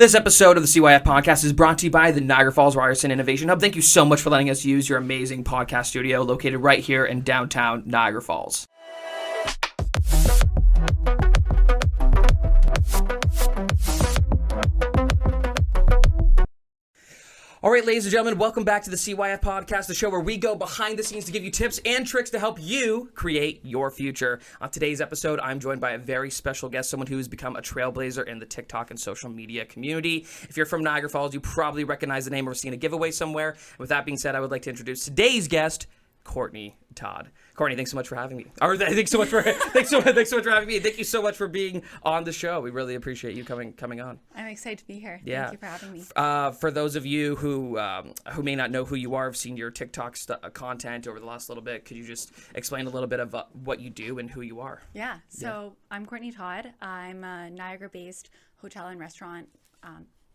This episode of the CYF Podcast is brought to you by the Niagara Falls Ryerson Innovation Hub. Thank you so much for letting us use your amazing podcast studio located right here in downtown Niagara Falls. All right, ladies and gentlemen, welcome back to the CYF Podcast, the show where we go behind the scenes to give you tips and tricks to help you create your future. On today's episode, I'm joined by a very special guest, someone who's become a trailblazer in the TikTok and social media community. If you're from Niagara Falls, you probably recognize the name or seen a giveaway somewhere. With that being said, I would like to introduce today's guest, Courtney Todd. Courtney, thanks so much for having me. Thanks so much for having me. Thank you so much for being on the show. We really appreciate you coming on. I'm excited to be here. Yeah. Thank you for having me. For those of you who may not know who you are, have seen your TikTok content over the last little bit, could you just explain a little bit of what you do and who you are? Yeah. So I'm Courtney Todd. I'm a Niagara-based hotel and restaurant.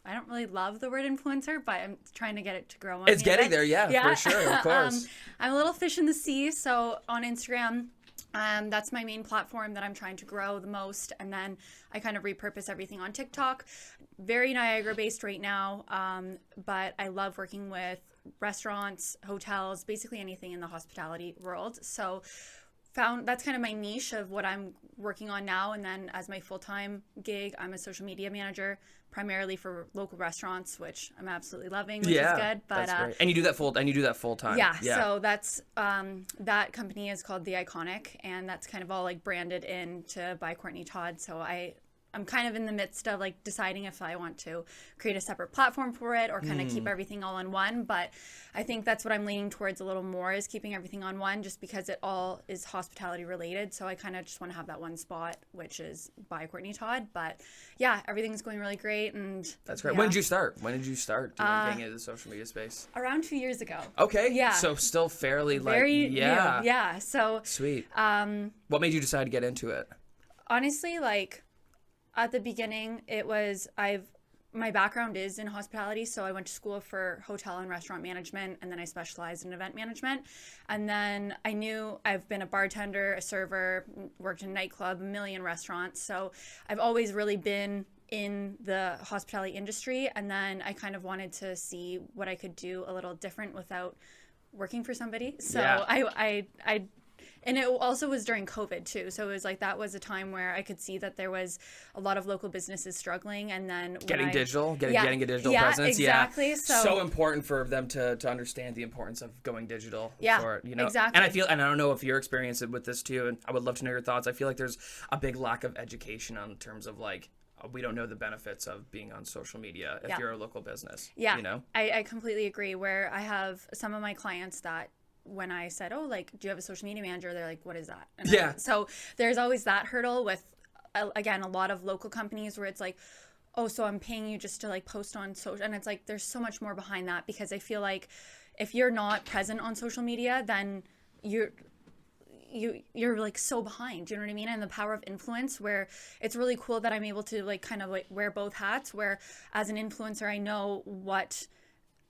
I don't really love the word influencer, but I'm trying to get it to grow on It's getting there, yeah, for sure, of course. I'm a little fish in the sea, so on Instagram, that's my main platform that I'm trying to grow the most, and then I kind of repurpose everything on TikTok. Very Niagara-based right now, but I love working with restaurants, hotels, basically anything in the hospitality world. So found that's kind of my niche of what I'm working on now, and then as my full-time gig, I'm a social media manager, primarily for local restaurants, which I'm absolutely loving, which is good. But that's great. And you do that full time. Yeah. So that's that company is called The Iconic, and that's kind of all like branded into by Courtney Todd. So I'm kind of in the midst of like deciding if I want to create a separate platform for it or kind of keep everything all in one. But I think that's what I'm leaning towards a little more, is keeping everything on one, just because it all is hospitality related. So I kind of just want to have that one spot, which is by Courtney Todd. But yeah, everything's going really great. And that's great. Yeah. When did you start getting into the social media space? Around 2 years ago. Okay. Yeah. So still fairly Very new. Yeah. So sweet. What made you decide to get into it? Honestly, like, at the beginning, my background is in hospitality, so I went to school for hotel and restaurant management, and then I specialized in event management. And then I knew I've been a bartender, a server, worked in a nightclub, a million restaurants. So I've always really been in the hospitality industry, and then I kind of wanted to see what I could do a little different without working for somebody. So I and it also was during COVID too. So it was like, that was a time where I could see that there was a lot of local businesses struggling. And then getting a digital presence. Exactly. Yeah. So important for them to understand the importance of going digital. Yeah, exactly. And I don't know if you're experiencing with this too, and I would love to know your thoughts. I feel like there's a big lack of education on terms of like, we don't know the benefits of being on social media if you're a local business. Yeah. You know? I completely agree, where I have some of my clients that, when I said, oh, like, do you have a social media manager? They're like, what is that? And so there's always that hurdle with, again, a lot of local companies where it's like, oh, so I'm paying you just to like post on social. And it's like, there's so much more behind that, because I feel like if you're not present on social media, then you're like so behind, you know what I mean? And the power of influence, where it's really cool that I'm able to like kind of like wear both hats, where as an influencer, I know what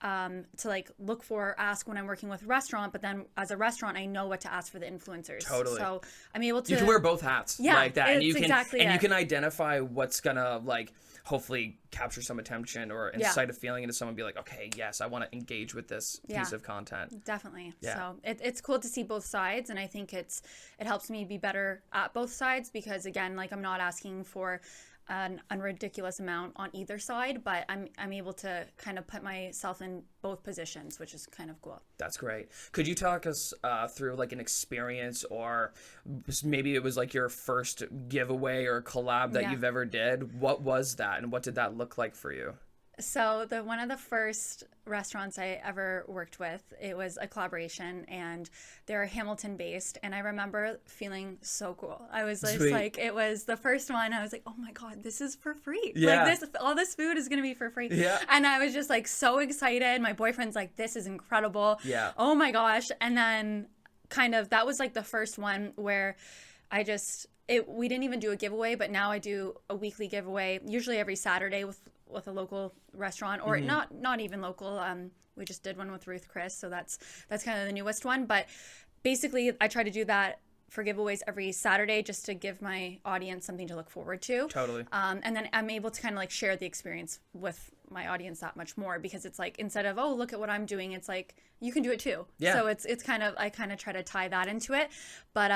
to like look for, ask when I'm working with a restaurant, but then as a restaurant, I know what to ask for the influencers. Totally. So I'm able to. You can wear both hats like that, and you can identify what's gonna like hopefully capture some attention or incite a feeling into someone, be like, okay, yes, I want to engage with this piece of content. Definitely. Yeah. So it's cool to see both sides, and I think it helps me be better at both sides, because again, like, I'm not asking for an unridiculous amount on either side, but I'm able to kind of put myself in both positions, which is kind of cool. That's great. Could you talk us through like an experience, or maybe it was like your first giveaway or collab that you've ever did? What was that, and what did that look like for you? So one of the first restaurants I ever worked with, it was a collaboration, and they're Hamilton based, and I remember feeling so cool. I was just like, it was the first one. I was like, oh my God, this is for free. Yeah. Like, all this food is going to be for free. Yeah. And I was just like so excited. My boyfriend's like, this is incredible. Yeah. Oh my gosh. And then kind of, that was like the first one where we didn't even do a giveaway, but now I do a weekly giveaway, usually every Saturday with a local restaurant, or not even local. We just did one with Ruth Chris, so that's kind of the newest one. But basically, I try to do that for giveaways every Saturday just to give my audience something to look forward to. Totally. And then I'm able to kind of like share the experience with my audience that much more, because it's like, instead of, oh, look at what I'm doing, it's like, you can do it too. Yeah. So it's kind of, I kind of try to tie that into it. But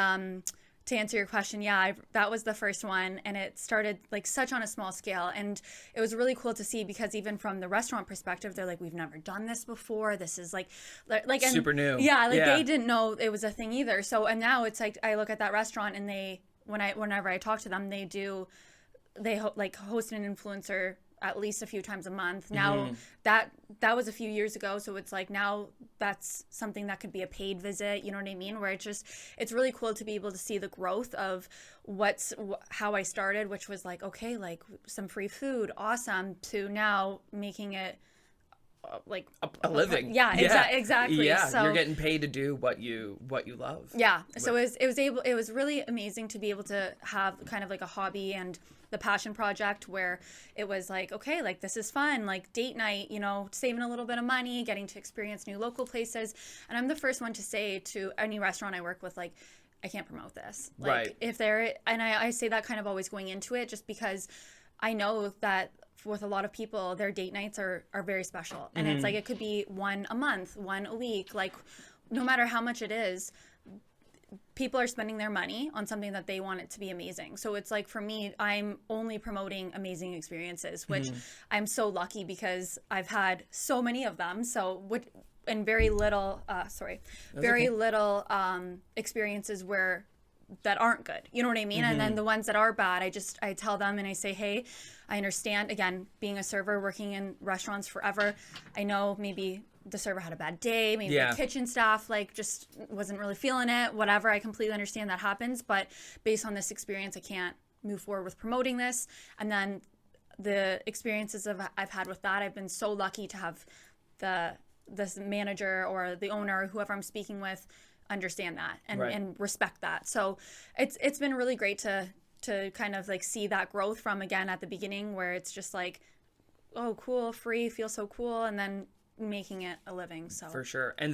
to answer your question, yeah, that was the first one, and it started like such on a small scale, and it was really cool to see, because even from the restaurant perspective, they're like, we've never done this before. This is like super new. Yeah, like they didn't know it was a thing either. So, and now it's like, I look at that restaurant, and whenever I talk to them, they host an influencer at least a few times a month. Now that was a few years ago. So it's like, now that's something that could be a paid visit. You know what I mean? Where it's really cool to be able to see the growth of how I started, which was like, okay, like some free food. Awesome. To now making it like a living. Yeah. Exactly. Yeah. So you're getting paid to do what you love. Yeah. So it was really amazing to be able to have kind of like a hobby and the passion project, where it was like, okay, like this is fun, like date night, you know, saving a little bit of money, getting to experience new local places. And I'm the first one to say to any restaurant I work with, like, I can't promote this. Like, right. If they're, and I say that kind of always going into it, just because I know that with a lot of people, their date nights are very special. And it's like, it could be one a month, one a week, like no matter how much it is, people are spending their money on something that they want it to be amazing. So it's like, for me, I'm only promoting amazing experiences, which I'm so lucky, because I've had so many of them. So and very little experiences that aren't good. You know what I mean? And then the ones that are bad, I tell them, and I say, hey, I understand, again, being a server, working in restaurants forever, I know maybe the server had a bad day, maybe the kitchen staff like just wasn't really feeling it, whatever. I completely understand that happens, but based on this experience, I can't move forward with promoting this. And then the experiences I've had with that, I've been so lucky to have this manager or the owner, whoever I'm speaking with, understand that and respect that. So it's been really great to kind of like see that growth from, again, at the beginning, where it's just like, oh, cool, free, feels so cool, and then making it a living. So for sure. And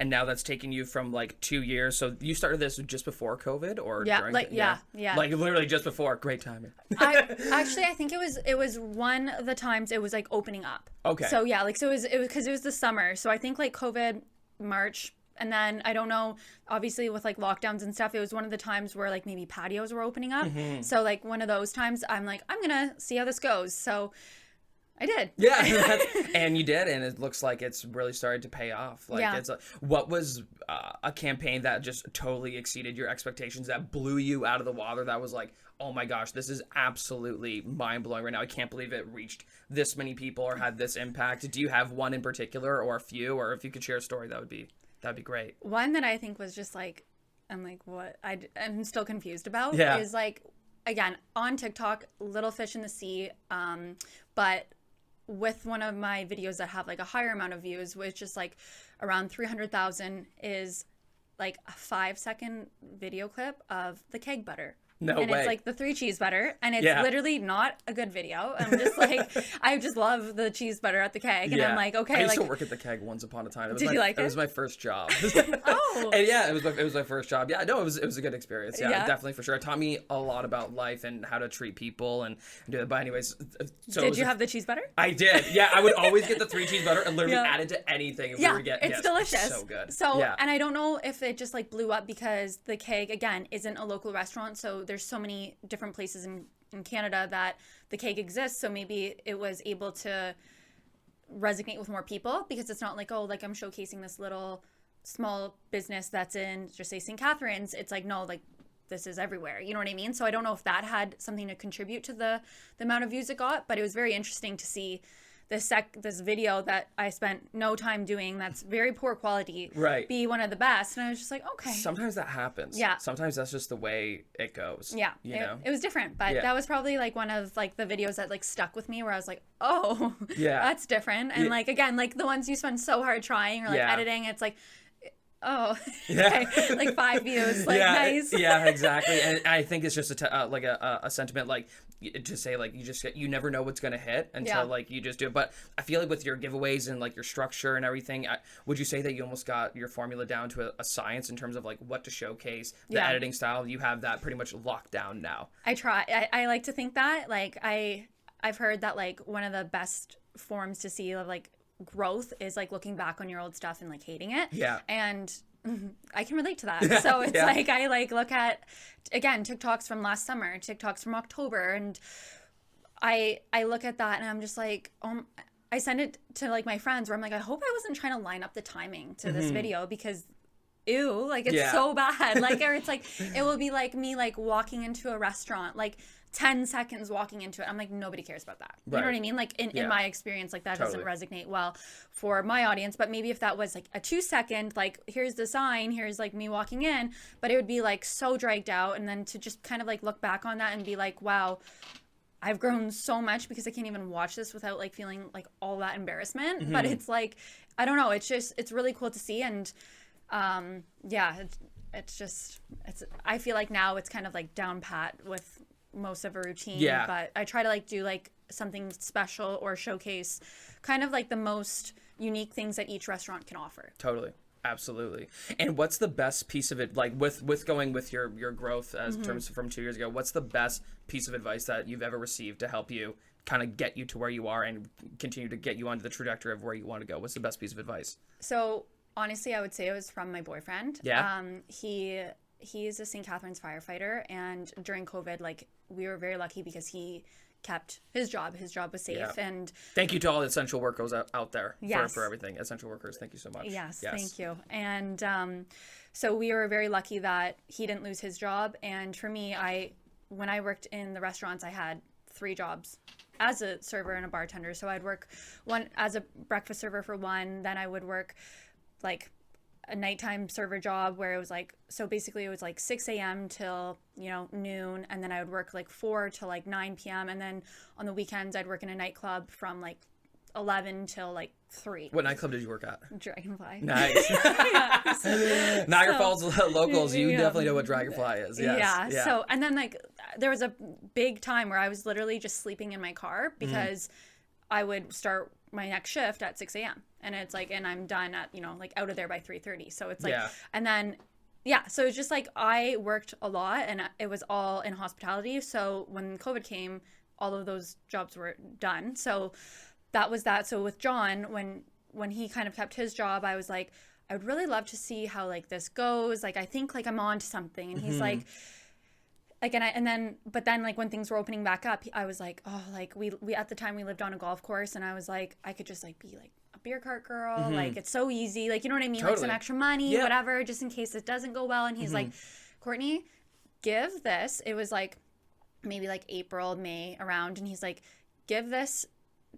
now that's taken you from like 2 years. So you started this just before COVID, or during like literally just before. Great timing. I think it was one of the times it was like opening up. Okay. So yeah, like, so it was because it was the summer. So I think like COVID, March, and then I don't know, obviously with like lockdowns and stuff, it was one of the times where like maybe patios were opening up. So like one of those times, I'm like, I'm gonna see how this goes. So I did. Yeah, and you did, and it looks like it's really started to pay off. Like, it's what was a campaign that just totally exceeded your expectations, that blew you out of the water, that was like, oh my gosh, this is absolutely mind-blowing right now. I can't believe it reached this many people or had this impact. Do you have one in particular, or a few, or if you could share a story, that'd be great. One that I think was just like, I'm like, what? I'm still confused about is like, again, on TikTok, little fish in the sea, but with one of my videos that have like a higher amount of views, which is like around 300,000, is like a 5-second video clip of the keg butter. No and way. It's like the 3 cheese butter, and it's literally not a good video. I'm just like, I just love the cheese butter at the keg, and I'm like, okay. I used to work at the keg once upon a time. Did you like it? It was my first job. Oh. And yeah, it was my first job. Yeah, no, it was a good experience. Yeah, definitely, for sure. It taught me a lot about life and how to treat people and do that. But anyways, so did you have the cheese butter? I did. Yeah, I would always get the 3 cheese butter and literally add it to anything. If we were getting, it's delicious. So good. So, and I don't know if it just like blew up because the keg, again, isn't a local restaurant. So there's so many different places in Canada that the keg exists, so maybe it was able to resonate with more people, because it's not like, oh, like I'm showcasing this little small business that's in just say St. Catharines. It's like, no, like this is everywhere, you know what I mean? So I don't know if that had something to contribute to the amount of views it got, but it was very interesting to see this video that I spent no time doing, that's very poor quality, be one of the best. And I was just like, okay. Sometimes that happens. Yeah. Sometimes that's just the way it goes. Yeah. You know? It was different, but that was probably like one of like the videos that like stuck with me, where I was like, oh, that's different. And like, again, like the ones you spend so hard trying or like editing, it's like, oh, Yeah. okay. Like 5 views, like yeah, nice. Yeah, exactly. And I think it's just like a sentiment, like to say like you never know what's gonna hit until like you just do it. But I feel like with your giveaways and like your structure and everything, would you say that you almost got your formula down to a science in terms of like what to showcase, the editing style? You have that pretty much locked down now. I try. I like to think that. Like I've heard that like one of the best forms to see of like growth is like looking back on your old stuff and like hating it. Yeah. And I can relate to that. So it's like I like look at, again, TikToks from last summer, TikToks from October, and I look at that and I'm just like, I send it to like my friends where I'm like, I hope I wasn't trying to line up the timing to this video because ew, like it's so bad. Like, or it's like it will be like me like walking into a restaurant, like 10 seconds walking into it. I'm like, nobody cares about that. You know what I mean? Like in my experience, like that doesn't resonate well for my audience. But maybe if that was like a 2-second, like here's the sign, here's like me walking in, but it would be like so dragged out. And then to just kind of like look back on that and be like, wow, I've grown so much because I can't even watch this without like feeling like all that embarrassment. But it's like, I don't know. It's just, it's really cool to see. And I feel like now it's kind of like down pat with most of a routine, but I try to like do like something special or showcase kind of like the most unique things that each restaurant can offer. Totally. Absolutely. And what's the best piece of it, like with going with your growth as terms from 2 years ago, what's the best piece of advice that you've ever received to help you kind of get you to where you are and continue to get you onto the trajectory of where you want to go? What's the best piece of advice? So honestly, I would say it was from my boyfriend. He's a St. Catharines firefighter, and during COVID, like we were very lucky because he kept his job. His job was safe, and thank you to all the essential workers out there for everything. Essential workers, thank you so much. Yes. Thank you. And so we were very lucky that he didn't lose his job. And for me, when I worked in the restaurants, I had 3 jobs as a server and a bartender. So I'd work one as a breakfast server for one, then I would work like a nighttime server job where it was like, so basically it was like 6 a.m. till, noon. And then I would work like 4 to like 9 p.m. And then on the weekends, I'd work in a nightclub from like 11 till like 3. What nightclub did you work at? Dragonfly. Nice. Niagara Falls locals, you definitely know what Dragonfly is. Yes. Yeah. So, and then like there was a big time where I was literally just sleeping in my car because I would start my next shift at 6 a.m. and it's like, and I'm done at, like out of there by 3:30. So it's like, and then, so it's just like, I worked a lot and it was all in hospitality. So when COVID came, all of those jobs were done. So that was that. So with John, when he kind of kept his job, I was like, I would really love to see how like this goes. Like, I think like I'm on to something. And he's like, but then like when things were opening back up, I was like, oh, like we at the time we lived on a golf course and I was like, I could just like be like a beer cart girl. Like it's so easy. Like, you know what I mean? Totally. Like some extra money, whatever, just in case it doesn't go well. And he's like, Courtney, give this. It was like maybe like April, May around. And he's like, give this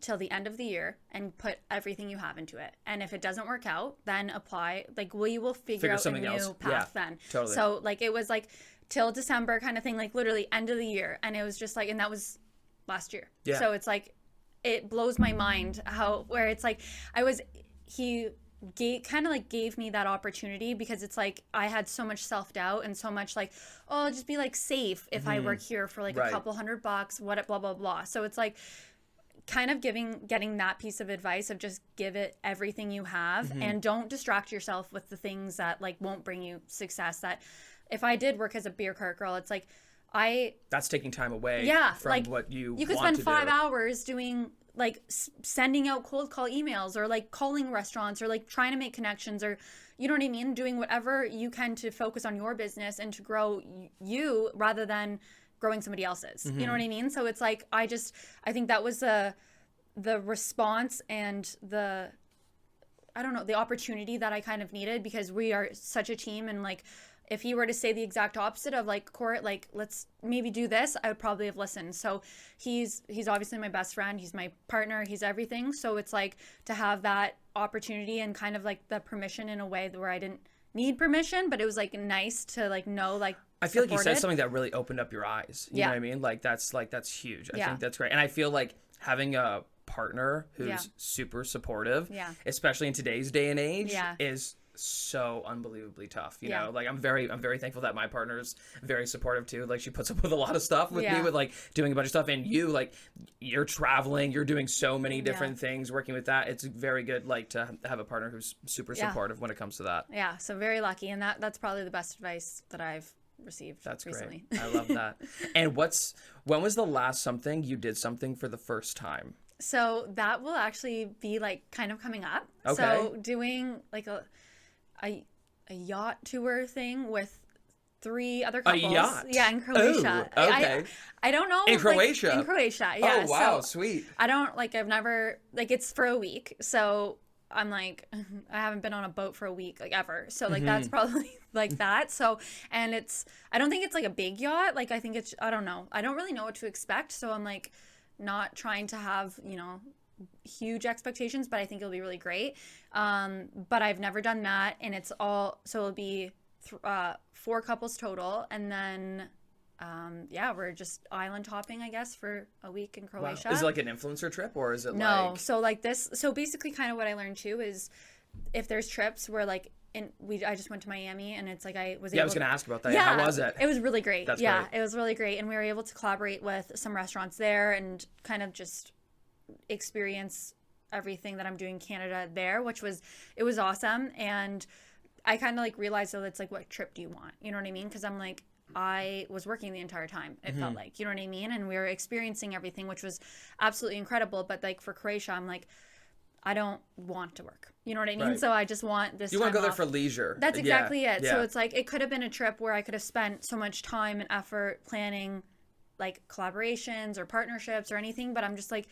till the end of the year and put everything you have into it. And if it doesn't work out, then apply. Like we will figure out a new path then. Totally. So like it was like till December kind of thing, like literally end of the year. And it was just like, and that was last year. Yeah. So it's like, it blows my mind where it's like, he gave me that opportunity because it's like, I had so much self-doubt and so much like, oh, I'll just be like safe if I work here for like a couple $100, what, blah, blah, blah. So it's like, kind of getting that piece of advice of just give it everything you have and don't distract yourself with the things that like won't bring you success. That if I did work as a beer cart girl, it's like that's taking time away from like, what you could spend 5 hours doing like sending out cold call emails or like calling restaurants or like trying to make connections or you know what I mean, doing whatever you can to focus on your business and to grow you rather than growing somebody else's. You know what I mean? So it's like I think that was the response and the opportunity that I kind of needed because we are such a team. And like if he were to say the exact opposite of like, Court, like let's maybe do this, I would probably have listened. So he's obviously my best friend, he's my partner, he's everything. So it's like to have that opportunity and kind of like the permission in a way where I didn't need permission, but it was like nice to like know like I feel like you said something that really opened up your eyes. You know what I mean? Like that's huge. I think that's great. And I feel like having a partner who's super supportive, especially in today's day and age, is so unbelievably tough, you know. Like I'm very thankful that my partner's very supportive too. Like she puts up with a lot of stuff with me, with like doing a bunch of stuff, and you, like, you're traveling, you're doing so many different things, working with that. It's very good, like, to have a partner who's super supportive when it comes to that. Yeah, so very lucky, and that's probably the best advice that I've received. That's recently. Great. I love that. And when was the last something you did something for the first time? So that will actually be like kind of coming up. Okay. So doing like a yacht tour thing with 3 other couples. A yacht? Yeah, in Croatia. Ooh, okay. I don't know. In Croatia? In Croatia, yeah. Oh, wow, so sweet. I don't, like, I've never, like, it's for a week. So I'm like, I haven't been on a boat for a week, like, ever. So, like, that's probably like that. So, and I don't think it's like a big yacht. Like, I think I don't know. I don't really know what to expect. So I'm like, not trying to have, you know, huge expectations, but I think it'll be really great. But I've never done that, and so it'll be 4 couples total, and then we're just island hopping, I guess, for a week in Croatia. Wow. Is it like an influencer trip, or is it no? So basically, kind of what I learned too is if there's trips where like. I just went to Miami, and it's like I was going to ask about that. Yeah, how was it? It was really great. That's great. It was really great, and we were able to collaborate with some restaurants there and kind of just experience everything that I'm doing in Canada there, it was awesome. And I kind of like realized, it's like, what trip do you want? You know what I mean? Because I'm like, I was working the entire time. It felt like, you know what I mean? And we were experiencing everything, which was absolutely incredible. But like for Croatia, I'm like, I don't want to work. You know what I mean? Right. So I just want this. You want to go there for leisure. That's exactly it. Yeah. So it's like, it could have been a trip where I could have spent so much time and effort planning like collaborations or partnerships or anything. But I'm just like,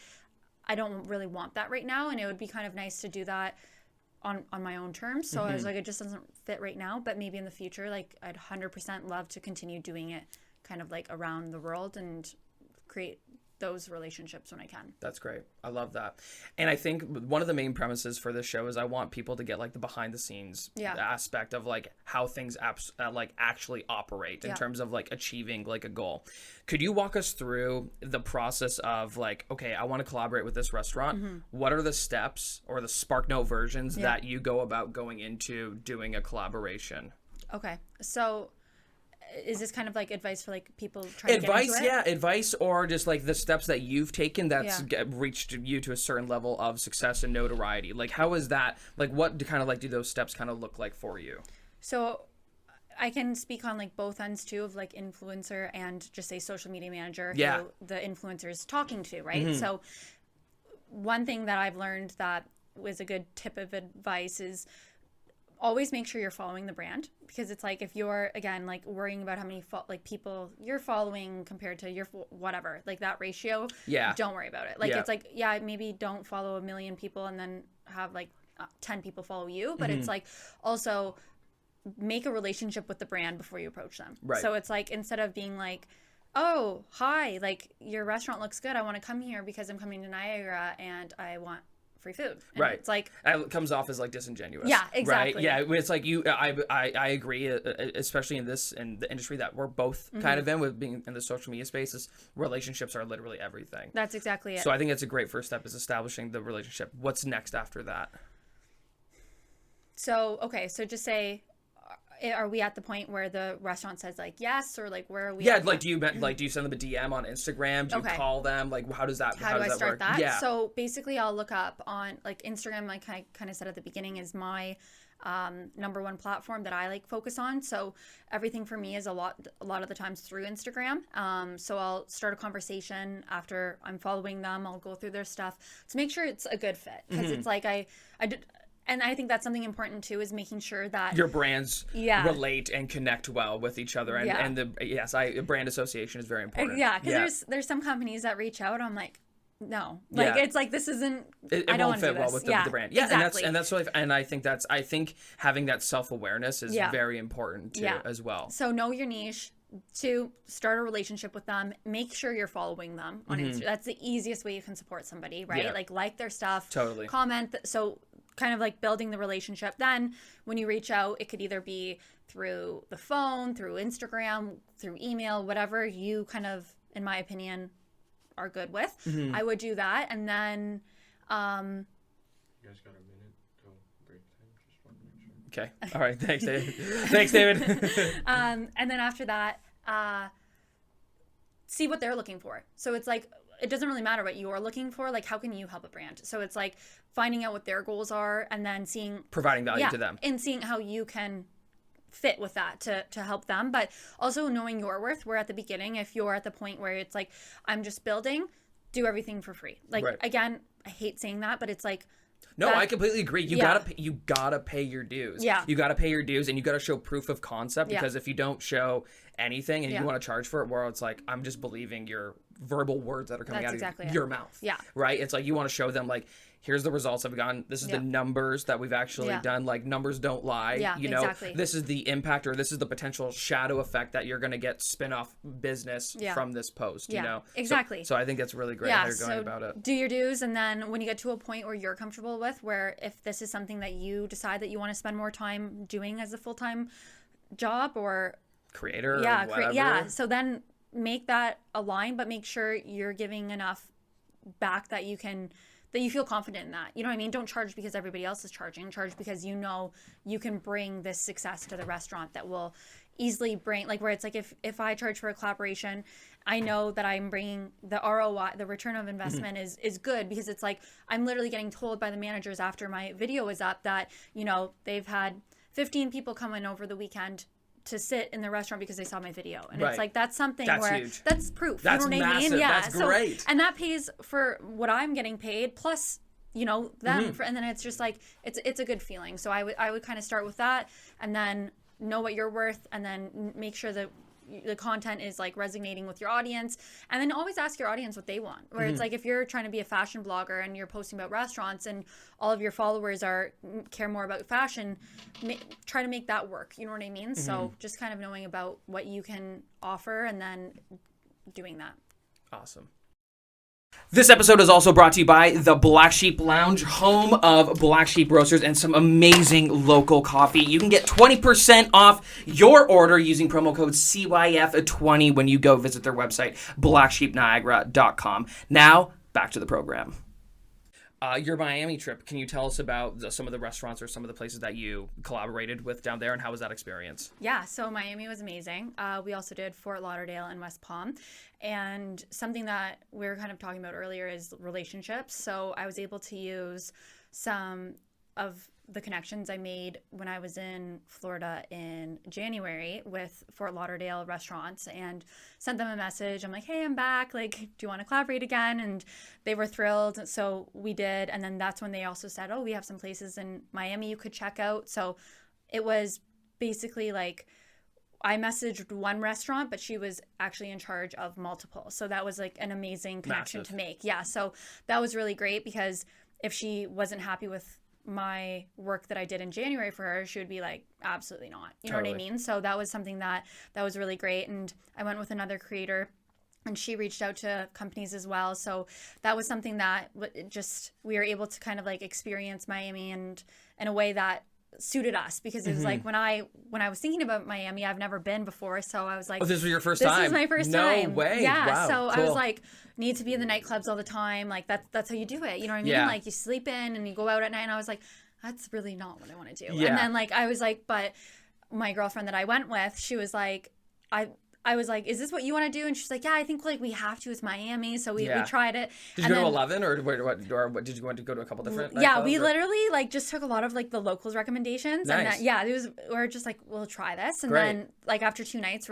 I don't really want that right now. And it would be kind of nice to do that on my own terms. So I was like, it just doesn't fit right now. But maybe in the future, like, I'd 100% love to continue doing it kind of like around the world and create those relationships when I can. That's great. I love that. And I think one of the main premises for this show is I want people to get like the behind the scenes aspect of like how things like actually operate in terms of like achieving like a goal. Could you walk us through the process of like, okay, I want to collaborate with this restaurant. What are the steps or the SparkNote versions that you go about going into doing a collaboration? Okay. So is this kind of like advice for like people trying to get into it? Advice, or just like the steps that you've taken that's reached you to a certain level of success and notoriety. Like, how is that? Like, what do those steps kind of look like for you? So I can speak on like both ends too, of like influencer and just a social media manager who the influencer is talking to, right? So one thing that I've learned that was a good tip of advice is always make sure you're following the brand, because it's like if you're, again, like worrying about how many people you're following compared to your whatever, like that ratio, don't worry about it. Like it's like, maybe don't follow 1 million people and then have like 10 people follow you, but it's like also make a relationship with the brand before you approach them. Right. So it's like, instead of being like, oh, hi, like your restaurant looks good, I want to come here because I'm coming to Niagara and I want free food. And it's like, it comes off as like disingenuous. Yeah, exactly. Right? Yeah, it's like I agree, especially in the industry that we're both kind of in, with being in the social media spaces. Relationships are literally everything. That's exactly it. So I think that's a great first step, is establishing the relationship. What's next after that? So so just say, are we at the point where the restaurant says like yes, or like where are we? Yeah, like do you send them a DM on Instagram? Do you call them? Like how does that? How do I start work? that? Yeah. So basically, I'll look up on like Instagram. Like I kind of said at the beginning, is my number one platform that I like focus on. So everything for me is a lot of the times through Instagram. So I'll start a conversation after I'm following them. I'll go through their stuff to make sure it's a good fit, because it's like I did. And I think that's something important too, is making sure that your brands relate and connect well with each other. And brand association is very important. Yeah, because there's some companies that reach out. I'm like, no, like it's like, this isn't. I don't won't fit well with the brand. Yeah, exactly. and that's really, and I think having that self-awareness is very important too as well. So know your niche. 2, start a relationship with them. Make sure you're following them on Instagram. That's the easiest way you can support somebody, right? Yeah. Like their stuff. Totally. Comment. So kind of like building the relationship. Then when you reach out, it could either be through the phone, through Instagram, through email, whatever you kind of, in my opinion, are good with. I would do that. And then you guys got a minute till break time? Just want to make sure. Okay. All right. Thanks, David. Thanks, David. And then after that, see what they're looking for. So it's like, it doesn't really matter what you're looking for. Like, how can you help a brand? So it's like finding out what their goals are and then providing value to them and seeing how you can fit with that to help them, but also knowing your worth. Where at the beginning, if you're at the point where it's like, I'm just building, do everything for free. Like, again, I hate saying that, but it's like, no, I completely agree. You gotta pay your dues. Yeah. You gotta pay your dues, and you gotta show proof of concept, because if you don't show anything and you want to charge for it, where it's like, I'm just believing your verbal words that are coming out of your mouth. Yeah. Right? It's like, you want to show them, like, here's the results I've gotten. This is the numbers that we've actually done. Like, numbers don't lie. Yeah, you know, this is the impact, or this is the potential shadow effect that you're going to get spin-off business from this post, you know? Exactly. So I think that's really great how you're going about it. Do your dues, and then when you get to a point where you're comfortable with, where if this is something that you decide that you want to spend more time doing as a full-time job or creator or whatever. So then make that align, but make sure you're giving enough back that you feel confident in that. You know what I mean? Don't charge because everybody else is charging. Charge because you know you can bring this success to the restaurant that will easily bring, like, where it's like, if I charge for a collaboration, I know that I'm bringing the ROI, the return of investment is good, because it's like, I'm literally getting told by the managers after my video is up that, you know, they've had 15 people come in over the weekend to sit in the restaurant because they saw my video. And it's like, that's something huge. That's proof. That's you know what massive. I mean? Yeah. That's great. And that pays for what I'm getting paid, plus, you know, them. And then it's just like, it's a good feeling. So I would kind of start with that, and then know what you're worth, and then make sure that the content is like resonating with your audience, and then always ask your audience what they want. Where it's like, if you're trying to be a fashion blogger and you're posting about restaurants and all of your followers care more about fashion, try to make that work. You know what I mean? So just kind of knowing about what you can offer and then doing that. Awesome. This episode is also brought to you by the Black Sheep Lounge, home of Black Sheep Roasters and some amazing local coffee. You can get 20% off your order using promo code CYF20 when you go visit their website, blacksheepniagara.com. Now, back to the program. Your Miami trip, can you tell us about some of the restaurants or some of the places that you collaborated with down there, and how was that experience? Yeah, so Miami was amazing. We also did Fort Lauderdale and West Palm. And something that we were kind of talking about earlier is relationships. So I was able to use some of the connections I made when I was in Florida in January with Fort Lauderdale restaurants, and sent them a message. I'm like, hey, I'm back. Like, do you want to collaborate again? And they were thrilled. So we did. And then that's when they also said, oh, we have some places in Miami you could check out. So it was basically like, I messaged one restaurant, but she was actually in charge of multiple. So that was like an amazing connection to make. Yeah. So that was really great, because if she wasn't happy with my work that I did in January for her, she would be like, absolutely not. You know what I mean? So that was something that was really great. And I went with another creator, and she reached out to companies as well. So that was something that we were able to kind of like experience Miami and in a way that suited us, because it was like, when I was thinking about Miami, I've never been before, so I was like, oh, this was your first time? This is my first time. No way. Yeah. Wow, so cool. I was like, need to be in the nightclubs all the time. Like, that's how you do it. You know what I mean? Yeah. Like, you sleep in and you go out at night. And I was like, that's really not what I want to do. Yeah. And then like, I was like, but my girlfriend that I went with, she was like, I was like, is this what you want to do? And she's like, yeah, I think like we have to. It's Miami. So we tried it. Did you go to 11 or what did you want to go to a couple different nightclubs? Yeah, we literally like just took a lot of like the locals recommendations. Nice. And we're just like, we'll try this. And then like after 2 nights,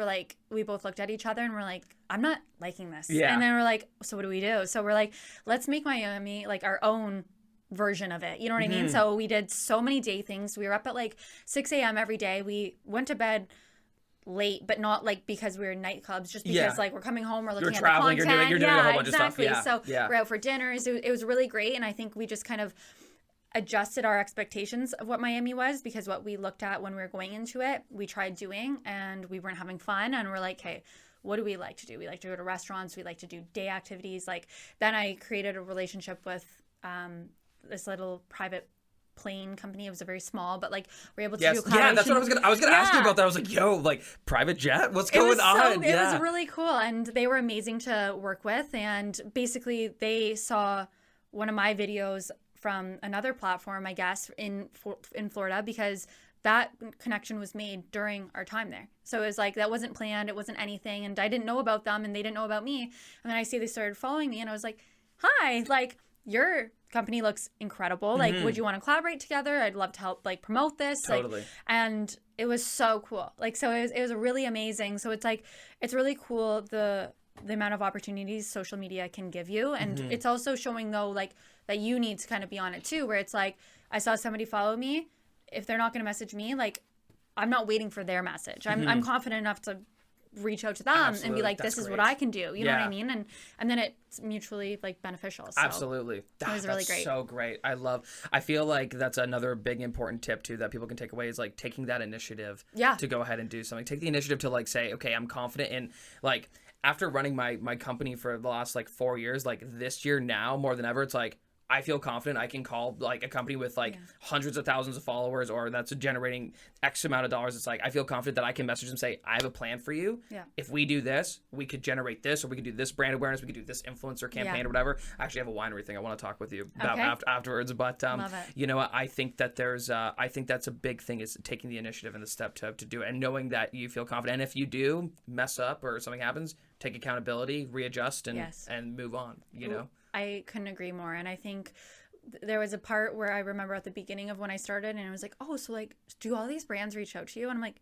we both looked at each other and we're like, I'm not liking this. Yeah. And then we're like, so what do we do? So we're like, let's make Miami like our own version of it. You know what I mean? So we did so many day things. We were up at like 6 a.m. every day. We went to bed late, but not like because we were in nightclubs, just because like we're coming home, we're looking at the content. You're doing a whole bunch of stuff. Yeah. So we're out for dinners. It was really great. And I think we just kind of adjusted our expectations of what Miami was, because what we looked at when we were going into it, we tried doing, and we weren't having fun. And we're like, hey, what do we like to do? We like to go to restaurants. We like to do day activities. Like, then I created a relationship with this little private plane company. It was a very small, but like we're able to do a collaboration. Yeah, that's what I was gonna ask you about that. I was like, yo, like private jet? What's going on? It was really cool, and they were amazing to work with. And basically they saw one of my videos from another platform, I guess, in Florida, because that connection was made during our time there. So it was like, that wasn't planned. It wasn't anything. And I didn't know about them and they didn't know about me. And then I see they started following me and I was like, hi, like your company looks incredible. Like, would you want to collaborate together? I'd love to help like promote this. Totally. Like, and it was so cool. Like, so it was really amazing. So it's like, it's really cool the amount of opportunities social media can give you. And it's also showing though, like that you need to kind of be on it too, where it's like, I saw somebody follow me. If they're not going to message me, like I'm not waiting for their message. I'm confident enough to reach out to them and be like, this is what I can do. You know what I mean? And then it's mutually like beneficial. So Absolutely. It was really great. So great. I feel like that's another big important tip too that people can take away is like taking that initiative to go ahead and do something. Take the initiative to like say, okay, I'm confident in like after running my company for the last like 4 years, like this year now more than ever, it's like I feel confident I can call like a company with like hundreds of thousands of followers or that's generating X amount of dollars. It's like I feel confident that I can message them and say, I have a plan for you. Yeah. If we do this, we could generate this or we could do this brand awareness. We could do this influencer campaign or whatever. I actually have a winery thing I want to talk with you about afterwards. But Love it. you know what? I think that I think that's a big thing is taking the initiative and the step to do it and knowing that you feel confident. And if you do mess up or something happens, take accountability, readjust and move on, you know? I couldn't agree more. And I think there was a part where I remember at the beginning of when I started and I was like, oh, so like, do all these brands reach out to you? And I'm like,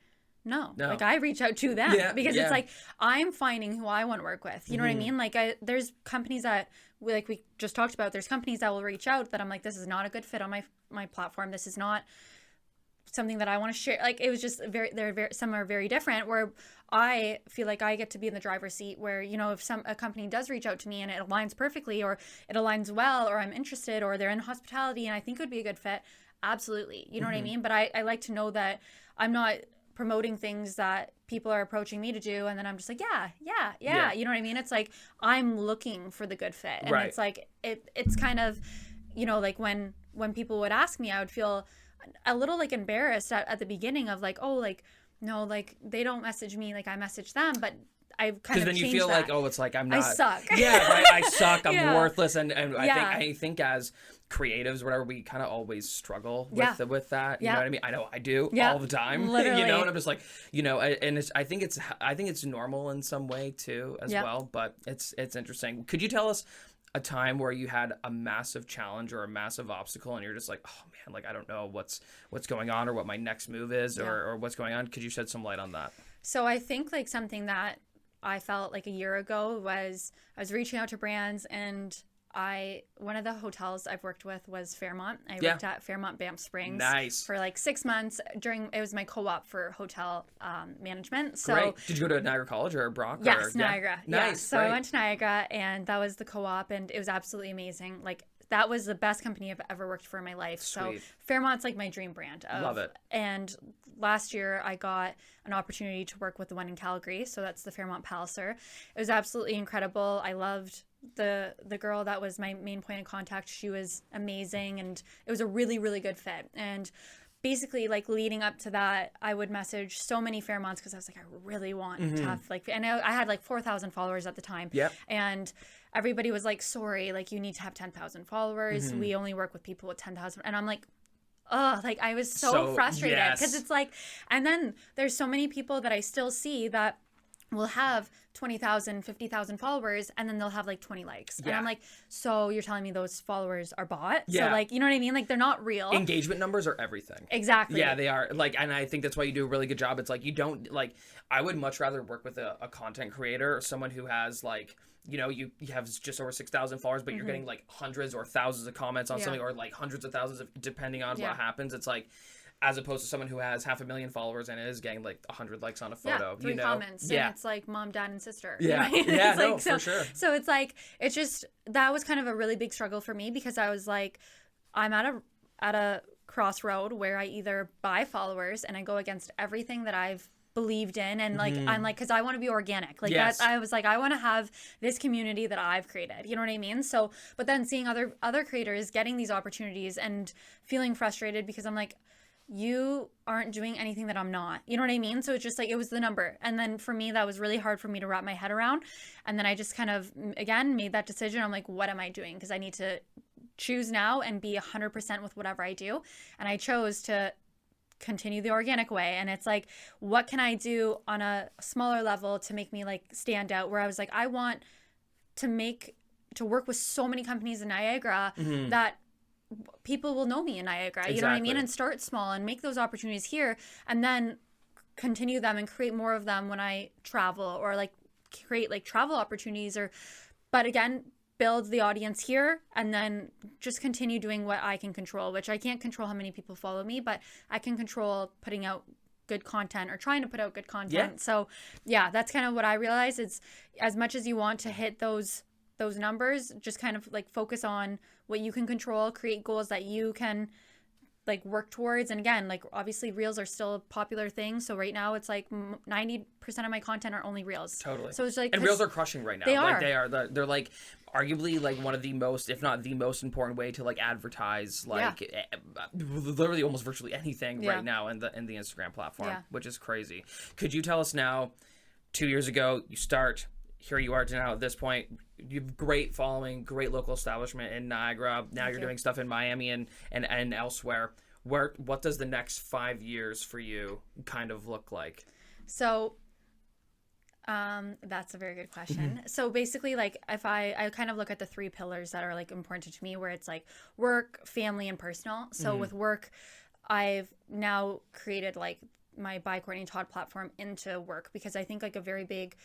no. Like I reach out to them because it's like, I'm finding who I want to work with. You know what I mean? Like there's companies that we just talked about, there's companies that will reach out that I'm like, this is not a good fit on my platform. This is not something that I want to share. Like it was just some are very different where I feel like I get to be in the driver's seat where, you know, if a company does reach out to me and it aligns perfectly or it aligns well or I'm interested or they're in hospitality and I think it would be a good fit, absolutely. You know what I mean? But I like to know that I'm not promoting things that people are approaching me to do and then I'm just like, yeah. You know what I mean? It's like I'm looking for the good fit. And it's like it's kind of, you know, like when people would ask me, I would feel a little like embarrassed at the beginning of like, oh, like, no, like they don't message me, like I message them, but I've kind of changed that. Because then you feel like, oh, it's like I'm not. I suck. Yeah, right. I suck. I'm worthless, and I think as creatives, whatever, we kind of always struggle with that. You know what I mean? I know I do all the time. Literally. You know, and I'm just like, you know, and I think it's normal in some way too as well. But it's interesting. Could you tell us a time where you had a massive challenge or a massive obstacle and you're just like, oh man, like I don't know what's going on or what my next move is or what's going on? Could you shed some light on that? So I think like something that I felt like a year ago was I was reaching out to brands and one of the hotels I've worked with was Fairmont. I worked at Fairmont Banff Springs for like 6 months it was my co-op for hotel management. So great. Did you go to Niagara College or Brock? Yes, Niagara. Nice. Yeah. So I went to Niagara and that was the co-op and it was absolutely amazing. Like that was the best company I've ever worked for in my life. Sweet. So Fairmont's like my dream brand. Love it. And last year I got an opportunity to work with the one in Calgary. So that's the Fairmont Palliser. It was absolutely incredible. I loved the girl that was my main point of contact. She was amazing and it was a really, really good fit. And basically like leading up to that, I would message so many Fairmonts because I was like, I really want to have like, and I had like 4,000 followers at the time. Yep. And everybody was like, sorry, like you need to have 10,000 followers. We only work with people with 10,000. And I'm like, oh, like I was so frustrated because it's like, and then there's so many people that I still see that will have 20,000, 50,000 followers and then they'll have like 20 likes. And I'm like, so you're telling me those followers are bought? So like, you know what I mean? Like they're not real. Engagement numbers are everything. Exactly. Yeah, they are. Like, and I think that's why you do a really good job. It's like, you don't like, I would much rather work with a content creator or someone who has like, you know, you have just over 6,000 followers, but you're getting like hundreds or thousands of comments on something or like hundreds of thousands of, depending on what happens. It's like, as opposed to someone who has 500,000 followers and is getting like 100 likes on a photo. 3 comments. And it's like mom, dad, and sister. Yeah. You know? Yeah, like, no, for sure. So it's like, it's just, that was kind of a really big struggle for me because I was like, I'm at a crossroad where I either buy followers and I go against everything that I've believed in and like I'm like, because I want to be organic, like that. I was like, I want to have this community that I've created, you know what I mean? So but then seeing other creators getting these opportunities and feeling frustrated because I'm like, you aren't doing anything that I'm not, you know what I mean? So it's just like, it was the number. And then for me, that was really hard for me to wrap my head around. And then I just kind of, again, made that decision. I'm like, what am I doing? Because I need to choose now and be 100% with whatever I do. And I chose to continue the organic way. And it's like, what can I do on a smaller level to make me like stand out, where I was like, I want to work with so many companies in Niagara that people will know me in Niagara. Exactly. You know what I mean? And start small and make those opportunities here, and then continue them and create more of them when I travel, or like create like travel opportunities, but again, build the audience here, and then just continue doing what I can control, which I can't control how many people follow me, but I can control putting out good content, or trying to put out good content. Yeah. So yeah, that's kind of what I realized. It's as much as you want to hit those numbers, just kind of like focus on what you can control, create goals that you can like work towards. And again, like obviously reels are still a popular thing. So right now it's like 90% of my content are only reels. Totally. So it's like, and reels are crushing right now. They are. Like they're like arguably like one of the most, if not the most important way to like advertise like literally almost virtually anything right now in the Instagram platform, which is crazy. Could you tell us now, 2 years ago, here you are to now at this point, you have great following, great local establishment in Niagara. Now you're doing stuff in Miami and elsewhere. What does the next 5 years for you kind of look like? So that's a very good question. So basically, like if I kind of look at the 3 pillars that are like important to me, where it's like work, family, and personal. So with work, I've now created like my By Courtney Todd platform into work, because I think like a very big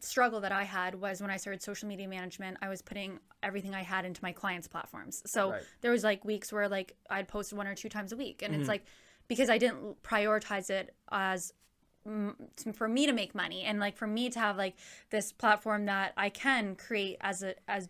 struggle that I had was when I started social media management, I was putting everything I had into my clients' platforms. So there was like weeks where like I'd post 1 or 2 times a week, and it's like, because I didn't prioritize it as for me to make money, and like for me to have like this platform that I can create as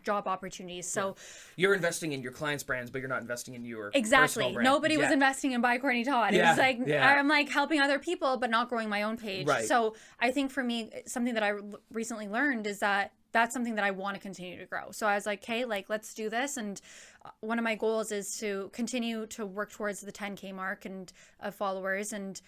job opportunities. So you're investing in your clients' brands, but you're not investing in your exactly. personal brand. Nobody was investing in By Courtney Todd. It was like I'm like helping other people, but not growing my own page. Right. So I think for me, something that I recently learned is that that's something that I want to continue to grow. So I was like, hey, like let's do this. And one of my goals is to continue to work towards the 10K mark and of followers, and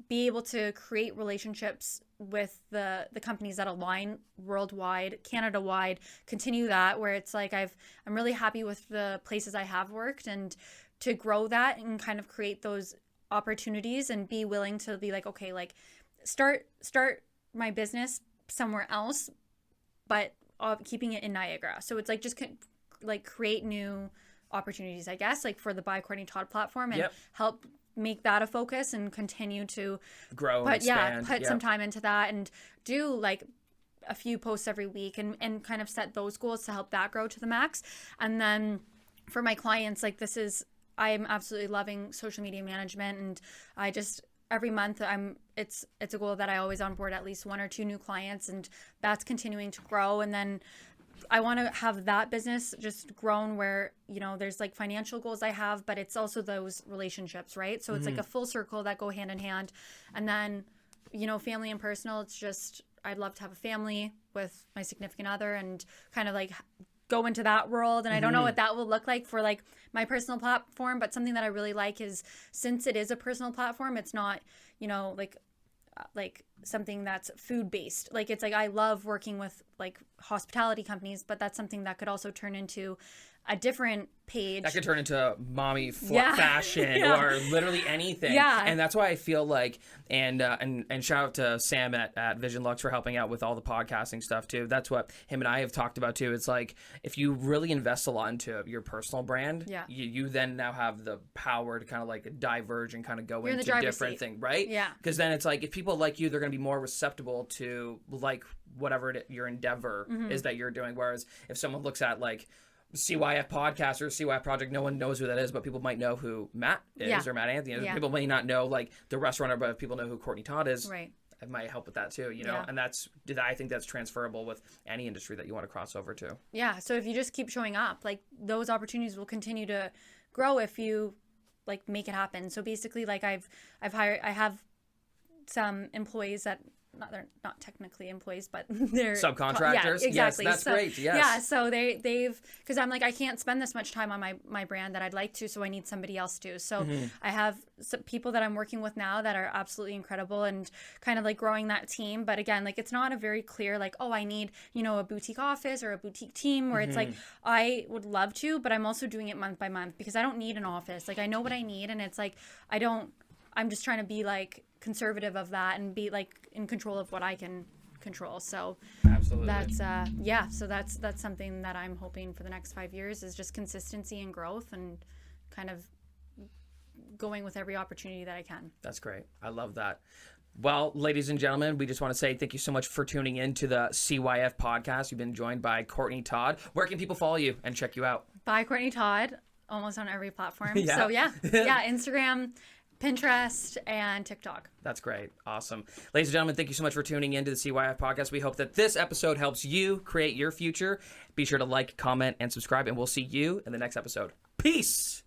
be able to create relationships with the companies that align worldwide, Canada-wide, continue that, where it's like I'm really happy with the places I have worked, and to grow that and kind of create those opportunities, and be willing to be like, okay, like start my business somewhere else, but keeping it in Niagara. So it's like just like create new opportunities, I guess, like for the By Courtney Todd platform, and help make that a focus and continue to grow and expand. Put some time into that, and do like a few posts every week, and kind of set those goals to help that grow to the max. And then for my clients, like I'm absolutely loving social media management, and I just every month it's a goal that I always onboard at least 1 or 2 new clients, and that's continuing to grow. And then I want to have that business just grown where, you know, there's like financial goals I have, but it's also those relationships, right? So it's like a full circle that go hand in hand. And then, you know, family and personal, it's just, I'd love to have a family with my significant other, and kind of like go into that world. And I don't know what that will look like for like my personal platform, but something that I really like is, since it is a personal platform, it's not, you know, like something that's food based. Like it's like I love working with like hospitality companies, but that's something that could also turn into a different page. That could turn into mommy fashion or literally anything. Yeah. And that's why I feel like, and shout out to Sam at Vision Lux for helping out with all the podcasting stuff too. That's what him and I have talked about too. It's like, if you really invest a lot into your personal brand, you then now have the power to kind of like diverge and kind of go into different things, right? Yeah. Because then it's like, if people like you, they're going to be more receptible to like whatever your endeavor is that you're doing. Whereas if someone looks at like CYF Podcast or CYF Project, no one knows who that is, but people might know who Matt is or Matt Anthony is. People may not know like the restaurant, but if people know who Courtney Todd is, right, it might help with that too, you know? And I think that's transferable with any industry that you want to cross over to. Yeah. So if you just keep showing up, like those opportunities will continue to grow if you like make it happen. So basically, like I have some employees that they're not technically employees, but they're subcontractors. Yeah, exactly. Yes, that's great. Yes. Yeah. So they've, because I'm like, I can't spend this much time on my brand that I'd like to, so I need somebody else to. So I have some people that I'm working with now that are absolutely incredible and kind of like growing that team. But again, like it's not a very clear like, oh, I need, a boutique office or a boutique team where it's like, I would love to, but I'm also doing it month by month because I don't need an office. Like I know what I need, and it's like, I'm just trying to be like conservative of that and be like in control of what I can control. So absolutely, that's so that's something that I'm hoping for the next 5 years is just consistency and growth and kind of going with every opportunity that I can. That's great. I love that. Well, ladies and gentlemen, we just want to say thank you so much for tuning in to the CYF podcast. You've been joined by Courtney Todd. Where can people follow you and check you out? By Courtney Todd, almost on every platform. Yeah. So yeah, Instagram, Pinterest, and TikTok. That's great. Awesome. Ladies and gentlemen, thank you so much for tuning into the CYF podcast. We hope that this episode helps you create your future. Be sure to like, comment, and subscribe, and we'll see you in the next episode. Peace!